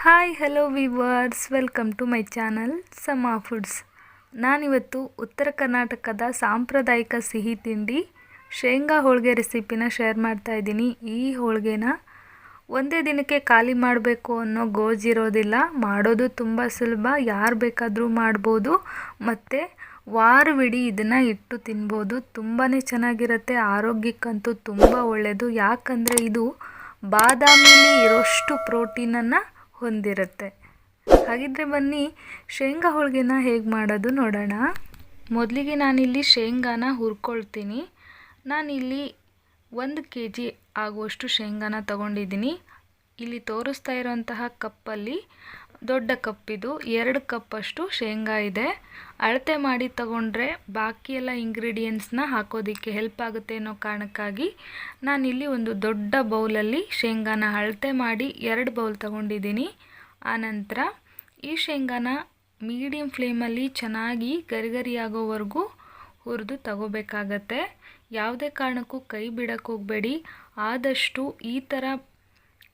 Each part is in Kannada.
Hi hello viewers, welcome to my channel Sama foods. ನಾನಿವತ್ತು ಉತ್ತರ ಕರ್ನಾಟಕದ ಸಾಂಪ್ರದಾಯಿಕ ಸಿಹಿ ತಿಂಡಿ ಶೇಂಗಾ ಹೋಳಿಗೆ ರೆಸಿಪಿನ ಶೇರ್ ಮಾಡ್ತಾ ಇದ್ದೀನಿ. ಈ ಹೋಳಿಗೆನ ಒಂದೇ ದಿನಕ್ಕೆ ಖಾಲಿ ಮಾಡಬೇಕು ಅನ್ನೋ ಗೋಜಿರೋದಿಲ್ಲ. ಮಾಡೋದು ತುಂಬ ಸುಲಭ, ಯಾರು ಬೇಕಾದರೂ ಮಾಡ್ಬೋದು ಮತ್ತು ವಾರವಿಡೀ ಇದನ್ನು ಇಟ್ಟು ತಿನ್ಬೋದು. ತುಂಬಾ ಚೆನ್ನಾಗಿರುತ್ತೆ, ಆರೋಗ್ಯಕ್ಕಂತೂ ತುಂಬ ಒಳ್ಳೆಯದು. ಯಾಕಂದರೆ ಇದು ಬಾದಾಮಿಲಿ ಇರೋಷ್ಟು ಪ್ರೋಟೀನನ್ನು ಹೊಂದಿರುತ್ತೆ. ಹಾಗಿದ್ರೆ ಬನ್ನಿ ಶೇಂಗಾ ಹೋಳಿಗೆನ ಹೇಗೆ ಮಾಡೋದು ನೋಡೋಣ. ಮೊದಲಿಗೆ ನಾನಿಲ್ಲಿ ಶೇಂಗಾನ ಹುರ್ಕೊಳ್ತೀನಿ. ನಾನಿಲ್ಲಿ 1 kg ಆಗುವಷ್ಟು ಶೇಂಗಾನ ತಗೊಂಡಿದ್ದೀನಿ. ಇಲ್ಲಿ ತೋರಿಸ್ತಾ ಇರೋಂತಹ ಕಪ್ಪಲ್ಲಿ ದೊಡ್ಡ ಕಪ್ಪಿದು 2 ಕಪ್ಪಷ್ಟು ಶೇಂಗಾ ಇದೆ. ಅಳತೆ ಮಾಡಿ ತಗೊಂಡ್ರೆ ಬಾಕಿ ಎಲ್ಲ ಇಂಗ್ರೀಡಿಯೆಂಟ್ಸ್ನ ಹಾಕೋದಕ್ಕೆ ಹೆಲ್ಪ್ ಆಗುತ್ತೆ ಅನ್ನೋ ಕಾರಣಕ್ಕಾಗಿ ನಾನಿಲ್ಲಿ ಒಂದು ದೊಡ್ಡ ಬೌಲಲ್ಲಿ ಶೇಂಗಾನ ಅಳತೆ ಮಾಡಿ 2 ಬೌಲ್ ತಗೊಂಡಿದ್ದೀನಿ. ಆನಂತರ ಈ ಶೇಂಗಾನ ಮೀಡಿಯಮ್ ಫ್ಲೇಮಲ್ಲಿ ಚೆನ್ನಾಗಿ ಗರಿ ಆಗೋವರೆಗೂ ಹುರಿದು ತಗೋಬೇಕಾಗತ್ತೆ. ಯಾವುದೇ ಕಾರಣಕ್ಕೂ ಕೈ ಬಿಡಕ್ಕೆ ಹೋಗಬೇಡಿ. ಆದಷ್ಟು ಈ ಥರ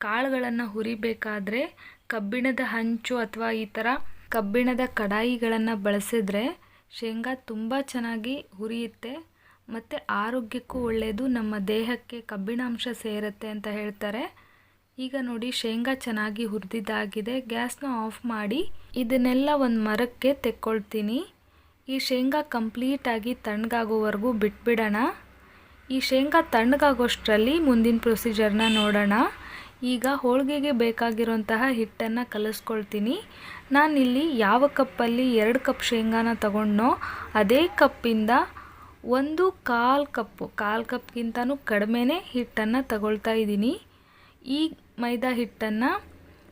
ಕಾಳುಗಳನ್ನು ಹುರಿಬೇಕಾದ್ರೆ ಕಬ್ಬಿಣದ ಹಂಚು ಅಥವಾ ಈ ಥರ ಕಬ್ಬಿಣದ ಕಡಾಯಿಗಳನ್ನು ಬಳಸಿದ್ರೆ ಶೇಂಗಾ ತುಂಬ ಚೆನ್ನಾಗಿ ಹುರಿಯುತ್ತೆ ಮತ್ತು ಆರೋಗ್ಯಕ್ಕೂ ಒಳ್ಳೆಯದು. ನಮ್ಮ ದೇಹಕ್ಕೆ ಕಬ್ಬಿಣಾಂಶ ಸೇರುತ್ತೆ ಅಂತ ಹೇಳ್ತಾರೆ. ಈಗ ನೋಡಿ ಶೇಂಗಾ ಚೆನ್ನಾಗಿ ಹುರಿದಿದ್ದಾಗಿದೆ. ಗ್ಯಾಸ್ನ ಆಫ್ ಮಾಡಿ ಇದನ್ನೆಲ್ಲ ಒಂದು ಮರಕ್ಕೆ ತೆಕ್ಕೊಳ್ತೀನಿ. ಈ ಶೇಂಗಾ ಕಂಪ್ಲೀಟಾಗಿ ತಣ್ಣಗಾಗೋವರೆಗೂ ಬಿಟ್ಬಿಡೋಣ. ಈ ಶೇಂಗಾ ತಣ್ಣಗಾಗೋಷ್ಟರಲ್ಲಿ ಮುಂದಿನ ಪ್ರೊಸೀಜರ್ನ ನೋಡೋಣ. ಈಗ ಹೋಳಿಗೆಗೆ ಬೇಕಾಗಿರೋಂತಹ ಹಿಟ್ಟನ್ನು ಕಲಿಸ್ಕೊಳ್ತೀನಿ. ನಾನಿಲ್ಲಿ ಯಾವ ಕಪ್ಪಲ್ಲಿ 2 ಕಪ್ ಶೇಂಗಾನ ತಗೊಂಡನೋ ಅದೇ ಕಪ್ಪಿಂದ ಕಾಲು ಕಪ್ಗಿಂತನೂ ಕಡಿಮೆನೇ ಹಿಟ್ಟನ್ನು ತಗೊಳ್ತಾ ಇದ್ದೀನಿ. ಈ ಮೈದಾ ಹಿಟ್ಟನ್ನು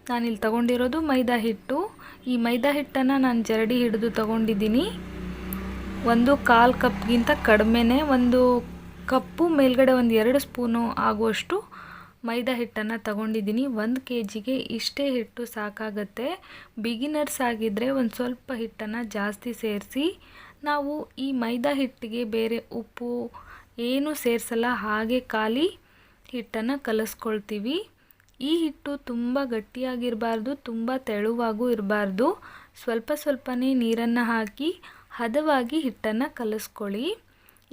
ನಾನಿಲ್ಲಿ ತಗೊಂಡಿರೋದು ಮೈದಾ ಹಿಟ್ಟು. ಈ ಮೈದಾ ಹಿಟ್ಟನ್ನು ನಾನು ಜರಡಿ ಹಿಡಿದು ತಗೊಂಡಿದ್ದೀನಿ. ಕಾಲು ಕಪ್ಗಿಂತ ಕಡಿಮೆನೇ, 1 ಕಪ್ಪು ಮೇಲ್ಗಡೆ 2 ಸ್ಪೂನು ಆಗುವಷ್ಟು ಮೈದಾ ಹಿಟ್ಟನ್ನು ತಗೊಂಡಿದ್ದೀನಿ. 1 kgಗೆ ಇಷ್ಟೇ ಹಿಟ್ಟು ಸಾಕಾಗತ್ತೆ. ಬಿಗಿನರ್ಸ್ ಆಗಿದ್ದರೆ ಒಂದು ಸ್ವಲ್ಪ ಹಿಟ್ಟನ್ನು ಜಾಸ್ತಿ ಸೇರಿಸಿ. ನಾವು ಈ ಮೈದಾ ಹಿಟ್ಟಿಗೆ ಬೇರೆ ಉಪ್ಪು ಏನೂ ಸೇರಿಸಲ್ಲ, ಹಾಗೆ ಖಾಲಿ ಹಿಟ್ಟನ್ನು ಕಲಿಸ್ಕೊಳ್ತೀವಿ. ಈ ಹಿಟ್ಟು ತುಂಬ ಗಟ್ಟಿಯಾಗಿರಬಾರ್ದು, ತುಂಬ ತೆಳುವಾಗೂ ಇರಬಾರ್ದು. ಸ್ವಲ್ಪನೇ ನೀರನ್ನು ಹಾಕಿ ಹದವಾಗಿ ಹಿಟ್ಟನ್ನು ಕಲಿಸ್ಕೊಳ್ಳಿ.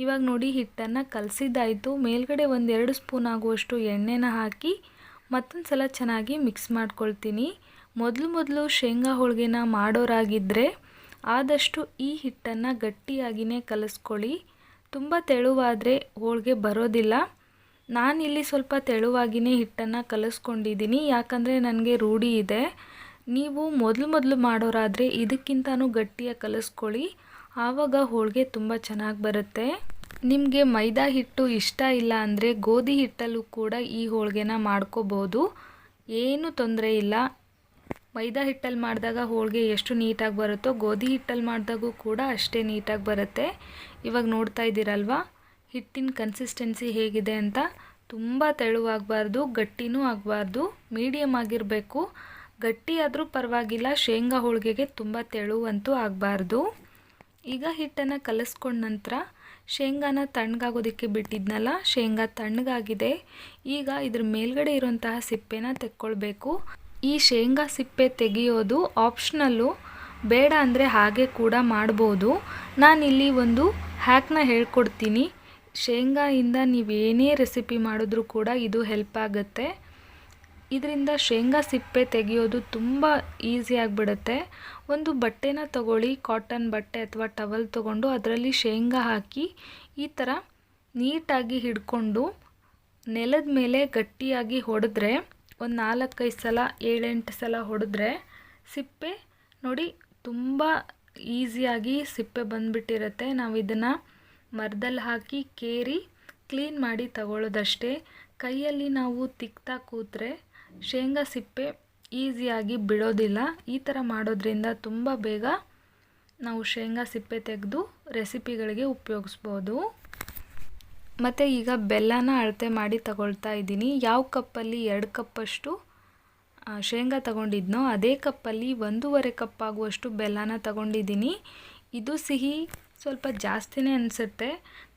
ಇವಾಗ ನೋಡಿ ಹಿಟ್ಟನ್ನು ಕಲಸಿದ್ದಾಯಿತು. ಮೇಲ್ಗಡೆ 1-2 ಸ್ಪೂನ್ ಆಗುವಷ್ಟು ಎಣ್ಣೆನ ಹಾಕಿ ಮತ್ತೊಂದು ಸಲ ಚೆನ್ನಾಗಿ ಮಿಕ್ಸ್ ಮಾಡ್ಕೊಳ್ತೀನಿ. ಮೊದಲು ಶೇಂಗಾ ಹೋಳಿಗೆನ ಮಾಡೋರಾಗಿದ್ದರೆ ಆದಷ್ಟು ಈ ಹಿಟ್ಟನ್ನು ಗಟ್ಟಿಯಾಗಿಯೇ ಕಲಿಸ್ಕೊಳ್ಳಿ. ತುಂಬ ತೆಳುವಾದರೆ ಹೋಳಿಗೆ ಬರೋದಿಲ್ಲ. ನಾನಿಲ್ಲಿ ಸ್ವಲ್ಪ ತೆಳುವಾಗಿಯೇ ಹಿಟ್ಟನ್ನು ಕಲಿಸ್ಕೊಂಡಿದ್ದೀನಿ, ಯಾಕಂದರೆ ನನಗೆ ರೂಢಿ ಇದೆ. ನೀವು ಮೊದಲು ಮಾಡೋರಾದರೆ ಇದಕ್ಕಿಂತನೂ ಗಟ್ಟಿಯಾಗಿ ಕಲಿಸ್ಕೊಳ್ಳಿ, ಆವಾಗ ಹೋಳಿಗೆ ತುಂಬ ಚೆನ್ನಾಗಿ ಬರುತ್ತೆ. ನಿಮಗೆ ಮೈದಾ ಹಿಟ್ಟು ಇಷ್ಟ ಇಲ್ಲ ಅಂದರೆ ಗೋಧಿ ಹಿಟ್ಟಲ್ಲೂ ಕೂಡ ಈ ಹೋಳಿಗೆನ ಮಾಡ್ಕೋಬೋದು, ಏನೂ ತೊಂದರೆ ಇಲ್ಲ. ಮೈದಾ ಹಿಟ್ಟಲ್ಲಿ ಮಾಡಿದಾಗ ಹೋಳಿಗೆ ಎಷ್ಟು ನೀಟಾಗಿ ಬರುತ್ತೋ ಗೋಧಿ ಹಿಟ್ಟಲ್ಲಿ ಮಾಡಿದಾಗೂ ಕೂಡ ಅಷ್ಟೇ ನೀಟಾಗಿ ಬರುತ್ತೆ. ಇವಾಗ ನೋಡ್ತಾ ಇದ್ದೀರಲ್ವಾ ಹಿಟ್ಟಿನ ಕನ್ಸಿಸ್ಟೆನ್ಸಿ ಹೇಗಿದೆ ಅಂತ. ತುಂಬ ತೆಳುವಾಗಬಾರ್ದು, ಗಟ್ಟಿನೂ ಆಗಬಾರ್ದು, ಮೀಡಿಯಮ್ ಆಗಿರಬೇಕು. ಗಟ್ಟಿ ಆದರೂ ಪರವಾಗಿಲ್ಲ, ಶೇಂಗಾ ಹೋಳಿಗೆಗೆ ತುಂಬ ತೆಳುವಂತೂ ಆಗಬಾರ್ದು. ಈಗ ಹಿಟ್ಟನ್ನು ಕಲಿಸ್ಕೊಂಡ ನಂತರ ಶೇಂಗಾನ ತಣ್ಣಗಾಗೋದಕ್ಕೆ ಬಿಟ್ಟಿದ್ನಲ್ಲ, ಶೇಂಗಾ ತಣ್ಣಗಾಗಿದೆ. ಈಗ ಇದ್ರ ಮೇಲ್ಗಡೆ ಇರುವಂತಹ ಸಿಪ್ಪೆನ ತೆಕ್ಕೊಳ್ಬೇಕು. ಈ ಶೇಂಗಾ ಸಿಪ್ಪೆ ತೆಗೆಯೋದು ಆಪ್ಷನಲ್ಲು, ಬೇಡ ಅಂದರೆ ಹಾಗೆ ಕೂಡ ಮಾಡ್ಬೋದು. ನಾನಿಲ್ಲಿ ಒಂದು ಹ್ಯಾಕ್ನ ಹೇಳ್ಕೊಡ್ತೀನಿ. ಶೇಂಗಾಯಿಂದ ನೀವೇನೇ ರೆಸಿಪಿ ಮಾಡಿದ್ರೂ ಕೂಡ ಇದು ಹೆಲ್ಪ್ ಆಗುತ್ತೆ. ಇದರಿಂದ ಶೇಂಗಾ ಸಿಪ್ಪೆ ತೆಗೆಯೋದು ತುಂಬ ಈಸಿ ಆಗಿಬಿಡುತ್ತೆ. ಒಂದು ಬಟ್ಟೆನ ತಗೊಳ್ಳಿ, ಕಾಟನ್ ಬಟ್ಟೆ ಅಥವಾ ಟವಲ್ ತೊಗೊಂಡು ಅದರಲ್ಲಿ ಶೇಂಗಾ ಹಾಕಿ ಈ ಥರ ನೀಟಾಗಿ ಹಿಡ್ಕೊಂಡು ನೆಲದ ಮೇಲೆ ಗಟ್ಟಿಯಾಗಿ ಹೊಡೆದ್ರೆ, ಒಂದು 4-5 ಸಲ 7-8 ಸಲ ಹೊಡೆದ್ರೆ ಸಿಪ್ಪೆ ನೋಡಿ ತುಂಬ ಈಸಿಯಾಗಿ ಸಿಪ್ಪೆ ಬಂದುಬಿಟ್ಟಿರುತ್ತೆ. ನಾವು ಇದನ್ನು ಮರದಲ್ಲಿ ಹಾಕಿ ಕೇರಿ ಕ್ಲೀನ್ ಮಾಡಿ ತಗೊಳ್ಳೋದಷ್ಟೇ. ಕೈಯಲ್ಲಿ ನಾವು ತಿಕ್ತಾ ಕೂತ್ರೆ ಶೇಂಗಾ ಸಿಪ್ಪೆ ಈಸಿಯಾಗಿ ಬಿಡೋದಿಲ್ಲ. ಈ ಥರ ಮಾಡೋದ್ರಿಂದ ತುಂಬ ಬೇಗ ನಾವು ಶೇಂಗಾ ಸಿಪ್ಪೆ ತೆಗೆದು ರೆಸಿಪಿಗಳಿಗೆ ಉಪಯೋಗಿಸ್ಬೋದು. ಮತ್ತು ಈಗ ಬೆಲ್ಲನ ಅಳತೆ ಮಾಡಿ ತಗೊಳ್ತಾ ಇದ್ದೀನಿ. ಯಾವ ಕಪ್ಪಲ್ಲಿ 2 ಕಪ್ಪಷ್ಟು ಶೇಂಗಾ ತಗೊಂಡಿದ್ನೋ ಅದೇ ಕಪ್ಪಲ್ಲಿ 1.5 ಕಪ್ ಆಗುವಷ್ಟು ಬೆಲ್ಲನ ತಗೊಂಡಿದ್ದೀನಿ. ಇದು ಸಿಹಿ ಸ್ವಲ್ಪ ಜಾಸ್ತಿನೇ ಅನಿಸುತ್ತೆ.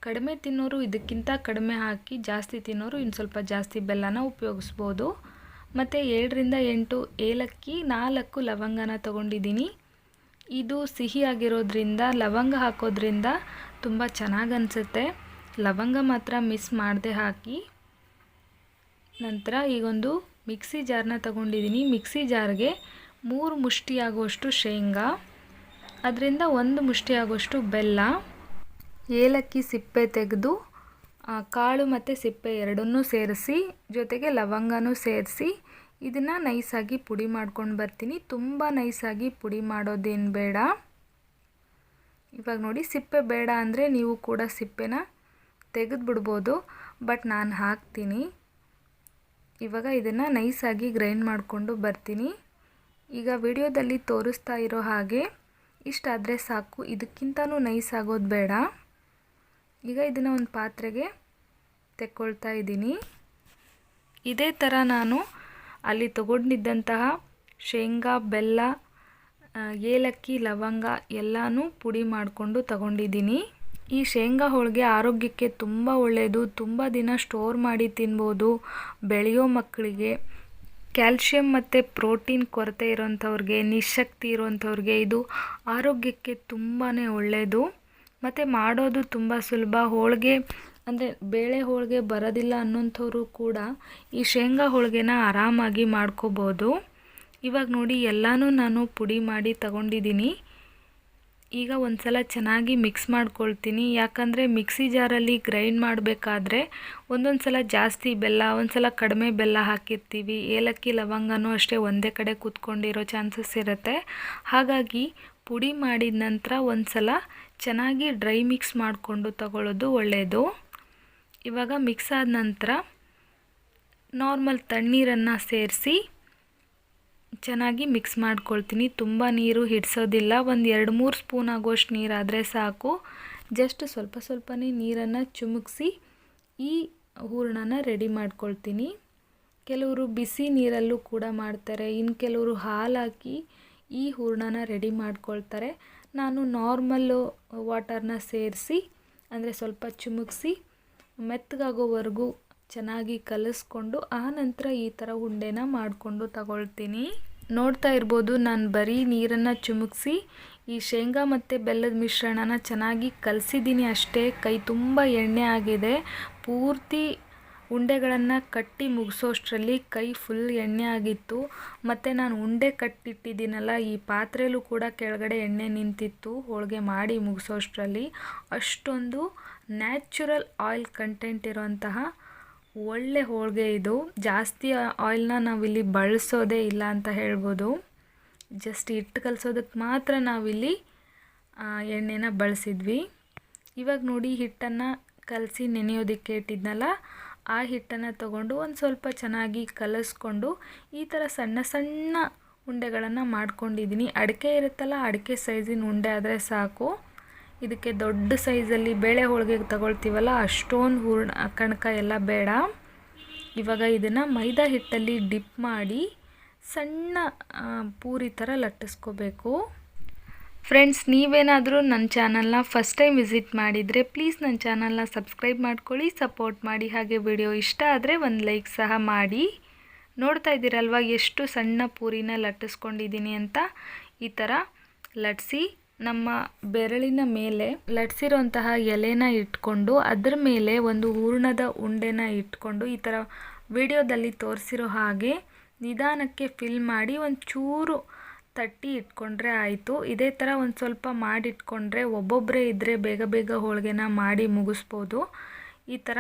ಕಡಿಮೆ ತಿನ್ನೋರು ಇದಕ್ಕಿಂತ ಕಡಿಮೆ ಹಾಕಿ, ಜಾಸ್ತಿ ತಿನ್ನೋರು ಇನ್ನು ಸ್ವಲ್ಪ ಜಾಸ್ತಿ ಬೆಲ್ಲನ ಉಪಯೋಗಿಸ್ಬೋದು. ಮತ್ತು 7ರಿಂದ 8 ಏಲಕ್ಕಿ, 4 ಲವಂಗನ ತೊಗೊಂಡಿದ್ದೀನಿ. ಇದು ಸಿಹಿಯಾಗಿರೋದ್ರಿಂದ ಲವಂಗ ಹಾಕೋದ್ರಿಂದ ತುಂಬ ಚೆನ್ನಾಗಿ ಅನಿಸುತ್ತೆ. ಲವಂಗ ಮಾತ್ರ ಮಿಸ್ ಮಾಡದೆ ಹಾಕಿ. ನಂತರ ಈಗೊಂದು ಮಿಕ್ಸಿ ಜಾರ್ನ ತೊಗೊಂಡಿದ್ದೀನಿ. ಮಿಕ್ಸಿ ಜಾರ್ಗೆ 3 ಮುಷ್ಟಿ ಆಗುವಷ್ಟು ಶೇಂಗಾ, ಅದರಿಂದ 1 ಮುಷ್ಟಿ ಆಗುವಷ್ಟು ಬೆಲ್ಲ, ಏಲಕ್ಕಿ ಸಿಪ್ಪೆ ತೆಗೆದು ಕಾಳು ಮತ್ತು ಸಿಪ್ಪೆ ಎರಡನ್ನೂ ಸೇರಿಸಿ, ಜೊತೆಗೆ ಲವಂಗನೂ ಸೇರಿಸಿ ಇದನ್ನು ನೈಸಾಗಿ ಪುಡಿ ಮಾಡ್ಕೊಂಡು ಬರ್ತೀನಿ. ತುಂಬ ನೈಸಾಗಿ ಪುಡಿ ಮಾಡೋದೇನು ಬೇಡ. ಇವಾಗ ನೋಡಿ, ಸಿಪ್ಪೆ ಬೇಡ ಅಂದರೆ ನೀವು ಕೂಡ ಸಿಪ್ಪೆನ ತೆಗೆದುಬಿಡ್ಬೋದು, ಬಟ್ ನಾನು ಹಾಕ್ತೀನಿ. ಇವಾಗ ಇದನ್ನು ನೈಸಾಗಿ ಗ್ರೈಂಡ್ ಮಾಡಿಕೊಂಡು ಬರ್ತೀನಿ. ಈಗ ವಿಡಿಯೋದಲ್ಲಿ ತೋರಿಸ್ತಾ ಇರೋ ಹಾಗೆ ಇಷ್ಟಾದರೆ ಸಾಕು, ಇದಕ್ಕಿಂತನೂ ನೈಸ್ ಆಗೋದು ಬೇಡ. ಈಗ ಇದನ್ನು ಒಂದು ಪಾತ್ರೆಗೆ ತೆಕ್ಕೊಳ್ತಾ ಇದ್ದೀನಿ. ಇದೇ ಥರ ನಾನು ಅಲ್ಲಿ ತಗೊಂಡಿದ್ದಂತಹ ಶೇಂಗಾ, ಬೆಲ್ಲ, ಏಲಕ್ಕಿ, ಲವಂಗ ಎಲ್ಲನೂ ಪುಡಿ ಮಾಡಿಕೊಂಡು ತಗೊಂಡಿದ್ದೀನಿ. ಈ ಶೇಂಗಾ ಹೋಳಿಗೆ ಆರೋಗ್ಯಕ್ಕೆ ತುಂಬ ಒಳ್ಳೆಯದು. ತುಂಬ ದಿನ ಸ್ಟೋರ್ ಮಾಡಿ ತಿನ್ಬೋದು. ಬೆಳೆಯೋ ಮಕ್ಕಳಿಗೆ, ಕ್ಯಾಲ್ಶಿಯಂ ಮತ್ತು ಪ್ರೋಟೀನ್ ಕೊರತೆ ಇರೋಂಥವ್ರಿಗೆ, ನಿಶಕ್ತಿ ಇರೋಂಥವ್ರಿಗೆ ಇದು ಆರೋಗ್ಯಕ್ಕೆ ತುಂಬಾ ಒಳ್ಳೆಯದು. ಮತ್ತು ಮಾಡೋದು ತುಂಬ ಸುಲಭ. ಹೋಳಿಗೆ ಅಂದರೆ ಬೇಳೆ ಹೋಳಿಗೆ ಬರೋದಿಲ್ಲ ಅನ್ನೋಂಥವ್ರು ಕೂಡ ಈ ಶೇಂಗಾ ಹೋಳಿಗೆನ ಆರಾಮಾಗಿ ಮಾಡ್ಕೋಬೋದು. ಇವಾಗ ನೋಡಿ, ಎಲ್ಲನೂ ನಾನು ಪುಡಿ ಮಾಡಿ ತಗೊಂಡಿದ್ದೀನಿ. ಈಗ ಒಂದು ಸಲ ಚೆನ್ನಾಗಿ ಮಿಕ್ಸ್ ಮಾಡ್ಕೊಳ್ತೀನಿ. ಯಾಕಂದರೆ ಮಿಕ್ಸಿ ಜಾರಲ್ಲಿ ಗ್ರೈಂಡ್ ಮಾಡಬೇಕಾದ್ರೆ ಒಂದೊಂದು ಸಲ ಜಾಸ್ತಿ ಬೆಲ್ಲ, ಒಂದು ಸಲ ಕಡಿಮೆ ಬೆಲ್ಲ ಹಾಕಿರ್ತೀವಿ. ಏಲಕ್ಕಿ, ಲವಂಗನೂ ಅಷ್ಟೇ ಒಂದೇ ಕಡೆ ಕೂತ್ಕೊಂಡಿರೋ ಚಾನ್ಸಸ್ ಇರುತ್ತೆ. ಹಾಗಾಗಿ ಪುಡಿ ಮಾಡಿದ ನಂತರ ಒಂದು ಸಲ ಚೆನ್ನಾಗಿ ಡ್ರೈ ಮಿಕ್ಸ್ ಮಾಡಿಕೊಂಡು ತಗೊಳ್ಳೋದು ಒಳ್ಳೆಯದು. ಇವಾಗ ಮಿಕ್ಸ್ ಆದ ನಂತರ ನಾರ್ಮಲ್ ತಣ್ಣೀರನ್ನು ಸೇರಿಸಿ ಚೆನ್ನಾಗಿ ಮಿಕ್ಸ್ ಮಾಡ್ಕೊಳ್ತೀನಿ. ತುಂಬ ನೀರು ಹಿಡಿಸೋದಿಲ್ಲ. ಒಂದು 2-3 ಸ್ಪೂನ್ ಆಗೋಷ್ಟು ನೀರಾದರೆ ಸಾಕು. ಜಸ್ಟ್ ಸ್ವಲ್ಪ ಸ್ವಲ್ಪನೇ ನೀರನ್ನು ಚಿಮುಕಿಸಿ ಈ ಹೂರಣನ ರೆಡಿ ಮಾಡ್ಕೊಳ್ತೀನಿ. ಕೆಲವರು ಬಿಸಿ ನೀರಲ್ಲೂ ಕೂಡ ಮಾಡ್ತಾರೆ, ಇನ್ನು ಕೆಲವರು ಹಾಲು ಹಾಕಿ ಈ ಹೂರಣನ ರೆಡಿ ಮಾಡ್ಕೊಳ್ತಾರೆ. ನಾನು ನಾರ್ಮಲ್ಲು ವಾಟರ್ನ ಸೇರಿಸಿ, ಅಂದರೆ ಸ್ವಲ್ಪ ಚಿಮುಕಿಸಿ ಮೆತ್ತಗಾಗೋವರೆಗೂ ಚೆನ್ನಾಗಿ ಕಲಿಸ್ಕೊಂಡು ಆನಂತರ ಈ ಥರ ಉಂಡೆನ ಮಾಡಿಕೊಂಡು ತಗೊಳ್ತೀನಿ. ನೋಡ್ತಾ ಇರ್ಬೋದು, ನಾನು ಬರೀ ನೀರನ್ನು ಚಿಮುಕಿಸಿ ಈ ಶೇಂಗಾ ಮತ್ತು ಬೆಲ್ಲದ ಮಿಶ್ರಣನ ಚೆನ್ನಾಗಿ ಕಲಸಿದ್ದೀನಿ ಅಷ್ಟೇ. ಕೈ ತುಂಬ ಎಣ್ಣೆ ಆಗಿದೆ. ಪೂರ್ತಿ ಉಂಡೆಗಳನ್ನು ಕಟ್ಟಿ ಮುಗಿಸೋಷ್ಟರಲ್ಲಿ ಕೈ ಫುಲ್ ಎಣ್ಣೆ ಆಗಿತ್ತು. ಮತ್ತು ನಾನು ಉಂಡೆ ಕಟ್ಟಿಟ್ಟಿದ್ದೀನಲ್ಲ, ಈ ಪಾತ್ರೆಯಲ್ಲೂ ಕೂಡ ಕೆಳಗಡೆ ಎಣ್ಣೆ ನಿಂತಿತ್ತು ಹೋಳಿಗೆ ಮಾಡಿ ಮುಗಿಸೋಷ್ಟರಲ್ಲಿ. ಅಷ್ಟೊಂದು ನ್ಯಾಚುರಲ್ ಆಯಿಲ್ ಕಂಟೆಂಟ್ ಇರೋಂತಹ ಒಳ್ಳೆ ಹೋಳಿಗೆ ಇದು. ಜಾಸ್ತಿ ಆಯಿಲ್ನ ನಾವಿಲ್ಲಿ ಬಳಸೋದೇ ಇಲ್ಲ ಅಂತ ಹೇಳ್ಬೋದು. ಜಸ್ಟ್ ಹಿಟ್ಟು ಕಲಸೋದಕ್ಕೆ ಮಾತ್ರ ನಾವಿಲ್ಲಿ ಎಣ್ಣೆನ ಬಳಸಿದ್ವಿ. ಇವಾಗ ನೋಡಿ, ಹಿಟ್ಟನ್ನು ಕಲಸಿ ನೆನೆಯೋದಕ್ಕೆ ಇಟ್ಟಿದ್ನಲ್ಲ, ಆ ಹಿಟ್ಟನ್ನು ತಗೊಂಡು ಒಂದು ಸ್ವಲ್ಪ ಚೆನ್ನಾಗಿ ಕಲಿಸ್ಕೊಂಡು ಈ ಥರ ಸಣ್ಣ ಸಣ್ಣ ಉಂಡೆಗಳನ್ನು ಮಾಡ್ಕೊಂಡಿದ್ದೀನಿ. ಅಡಿಕೆ ಇರುತ್ತಲ್ಲ, ಅಡಿಕೆ ಸೈಜಿನ ಉಂಡೆ ಆದರೆ ಸಾಕು. ಇದಕ್ಕೆ ದೊಡ್ಡ ಸೈಜಲ್ಲಿ ಬೇಳೆ ಹೋಳಿಗೆಗೆ ತಗೊಳ್ತೀವಲ್ಲ, ಅಷ್ಟೊಂದು ಹೂರ್ಣ ಕಣಕ ಎಲ್ಲ ಬೇಡ. ಇವಾಗ ಇದನ್ನು ಮೈದಾ ಹಿಟ್ಟಲ್ಲಿ ಡಿಪ್ ಮಾಡಿ ಸಣ್ಣ ಪೂರಿ ಥರ ಲಟ್ಟಿಸ್ಕೋಬೇಕು. ಫ್ರೆಂಡ್ಸ್, ನೀವೇನಾದರೂ ನನ್ನ ಚಾನಲ್ನ ಫಸ್ಟ್ ಟೈಮ್ ವಿಸಿಟ್ ಮಾಡಿದರೆ ಪ್ಲೀಸ್ ನನ್ನ ಚಾನಲ್ನ ಸಬ್ಸ್ಕ್ರೈಬ್ ಮಾಡ್ಕೊಳ್ಳಿ, ಸಪೋರ್ಟ್ ಮಾಡಿ. ಹಾಗೆ ವಿಡಿಯೋ ಇಷ್ಟ ಆದರೆ ಒಂದು ಲೈಕ್ ಸಹ ಮಾಡಿ. ನೋಡ್ತಾ ಇದ್ದೀರಲ್ವ ಎಷ್ಟು ಸಣ್ಣ ಪೂರಿನ ಲಟ್ಟಿಸ್ಕೊಂಡಿದ್ದೀನಿ ಅಂತ. ಈ ಥರ ಲಟ್ಟಿಸಿ ನಮ್ಮ ಬೆರಳಿನ ಮೇಲೆ ಲಟ್ಸಿರೋಂತಹ ಎಲೆನ ಇಟ್ಕೊಂಡು ಅದರ ಮೇಲೆ ಒಂದು ಹೂರಣದ ಉಂಡೆನ ಇಟ್ಕೊಂಡು ಈ ಥರ ವಿಡಿಯೋದಲ್ಲಿ ತೋರಿಸಿರೋ ಹಾಗೆ ನಿಧಾನಕ್ಕೆ ಫಿಲ್ ಮಾಡಿ ಒಂಚೂರು ತಟ್ಟಿ ಇಟ್ಕೊಂಡ್ರೆ ಆಯಿತು. ಇದೇ ಥರ ಒಂದು ಸ್ವಲ್ಪ ಮಾಡಿಟ್ಕೊಂಡ್ರೆ ಒಬ್ಬೊಬ್ಬರೇ ಇದ್ದರೆ ಬೇಗ ಬೇಗ ಹೋಳಿಗೆನ ಮಾಡಿ ಮುಗಿಸ್ಬೋದು. ಈ ಥರ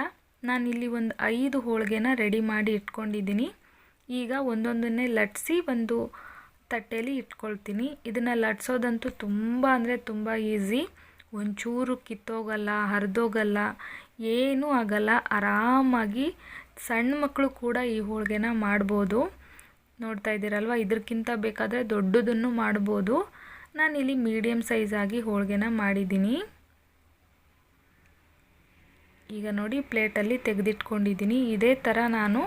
ನಾನಿಲ್ಲಿ ಒಂದು 5 ಹೋಳಿಗೆನ ರೆಡಿ ಮಾಡಿ ಇಟ್ಕೊಂಡಿದ್ದೀನಿ. ಈಗ ಒಂದೊಂದನ್ನೇ ಲಟ್ಟಿಸಿ ಒಂದು ತಟ್ಟೆಯಲ್ಲಿ ಇಟ್ಕೊಳ್ತೀನಿ. ಇದನ್ನು ಲಟ್ಸೋದಂತೂ ತುಂಬ ಅಂದರೆ ತುಂಬ ಈಸಿ. ಒಂಚೂರು ಕಿತ್ತೋಗಲ್ಲ, ಹರಿದೋಗಲ್ಲ, ಏನೂ ಆಗಲ್ಲ. ಆರಾಮಾಗಿ ಸಣ್ಣ ಮಕ್ಕಳು ಕೂಡ ಈ ಹೋಳಿಗೆನ ಮಾಡ್ಬೋದು. ನೋಡ್ತಾ ಇದ್ದೀರಲ್ವ, ಇದಕ್ಕಿಂತ ಬೇಕಾದರೆ ದೊಡ್ಡದನ್ನು ಮಾಡ್ಬೋದು. ನಾನಿಲ್ಲಿ ಮೀಡಿಯಮ್ ಸೈಜಾಗಿ ಹೋಳಿಗೆನ ಮಾಡಿದ್ದೀನಿ. ಈಗ ನೋಡಿ, ಪ್ಲೇಟಲ್ಲಿ ತೆಗೆದಿಟ್ಕೊಂಡಿದ್ದೀನಿ. ಇದೇ ಥರ ನಾನು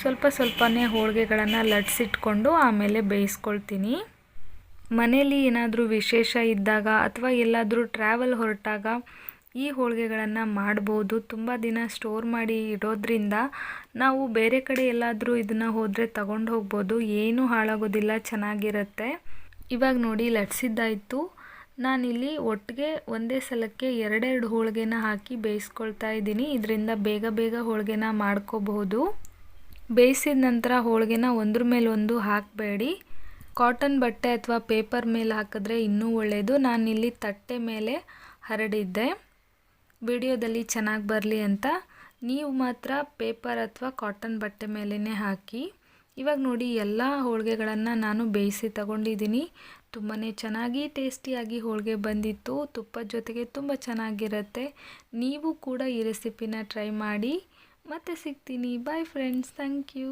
ಸ್ವಲ್ಪ ಸ್ವಲ್ಪನೇ ಹೋಳಿಗೆಗಳನ್ನು ಲಟ್ಸಿಟ್ಕೊಂಡು ಆಮೇಲೆ ಬೇಯಿಸ್ಕೊಳ್ತೀನಿ. ಮನೇಲಿ ಏನಾದರೂ ವಿಶೇಷ ಇದ್ದಾಗ ಅಥವಾ ಎಲ್ಲಾದರೂ ಟ್ರಾವೆಲ್ ಹೊರಟಾಗ ಈ ಹೋಳಿಗೆಗಳನ್ನು ಮಾಡ್ಬೋದು. ತುಂಬ ದಿನ ಸ್ಟೋರ್ ಮಾಡಿ ಇಡೋದ್ರಿಂದ ನಾವು ಬೇರೆ ಕಡೆ ಎಲ್ಲಾದರೂ ಇದನ್ನು ಹೋದರೆ ತಗೊಂಡು ಹೋಗ್ಬೋದು, ಏನೂ ಹಾಳಾಗೋದಿಲ್ಲ, ಚೆನ್ನಾಗಿರುತ್ತೆ. ಇವಾಗ ನೋಡಿ ಲಟ್ಸಿದ್ದಾಯಿತು. ನಾನಿಲ್ಲಿ ಒಟ್ಟಿಗೆ ಒಂದೇ ಸಲಕ್ಕೆ ಎರಡೆರಡು ಹೋಳಿಗೆನ ಹಾಕಿ ಬೇಯಿಸ್ಕೊಳ್ತಾ ಇದ್ದೀನಿ. ಇದರಿಂದ ಬೇಗ ಬೇಗ ಹೋಳಿಗೆನ ಮಾಡ್ಕೋಬಹುದು. ಬೇಯಿಸಿದ ನಂತರ ಹೋಳಿಗೆನ ಒಂದ್ರ ಮೇಲೆ ಒಂದು ಹಾಕಬೇಡಿ. ಕಾಟನ್ ಬಟ್ಟೆ ಅಥವಾ ಪೇಪರ್ ಮೇಲೆ ಹಾಕಿದ್ರೆ ಇನ್ನೂ ಒಳ್ಳೆಯದು. ನಾನಿಲ್ಲಿ ತಟ್ಟೆ ಮೇಲೆ ಹರಡಿದ್ದೆ ವಿಡಿಯೋದಲ್ಲಿ ಚೆನ್ನಾಗಿ ಬರಲಿ ಅಂತ. ನೀವು ಮಾತ್ರ ಪೇಪರ್ ಅಥವಾ ಕಾಟನ್ ಬಟ್ಟೆ ಮೇಲೇ ಹಾಕಿ. ಇವಾಗ ನೋಡಿ ಎಲ್ಲ ಹೋಳಿಗೆಗಳನ್ನು ನಾನು ಬೇಯಿಸಿ ತಗೊಂಡಿದ್ದೀನಿ. ತುಂಬಾ ಚೆನ್ನಾಗಿ ಟೇಸ್ಟಿಯಾಗಿ ಹೋಳಿಗೆ ಬಂದಿತ್ತು. ತುಪ್ಪದ ಜೊತೆಗೆ ತುಂಬ ಚೆನ್ನಾಗಿರುತ್ತೆ. ನೀವು ಕೂಡ ಈ ರೆಸಿಪಿನ ಟ್ರೈ ಮಾಡಿ. ಮತ್ತೆ ಸಿಗ್ತೀನಿ. Bye friends, thank you.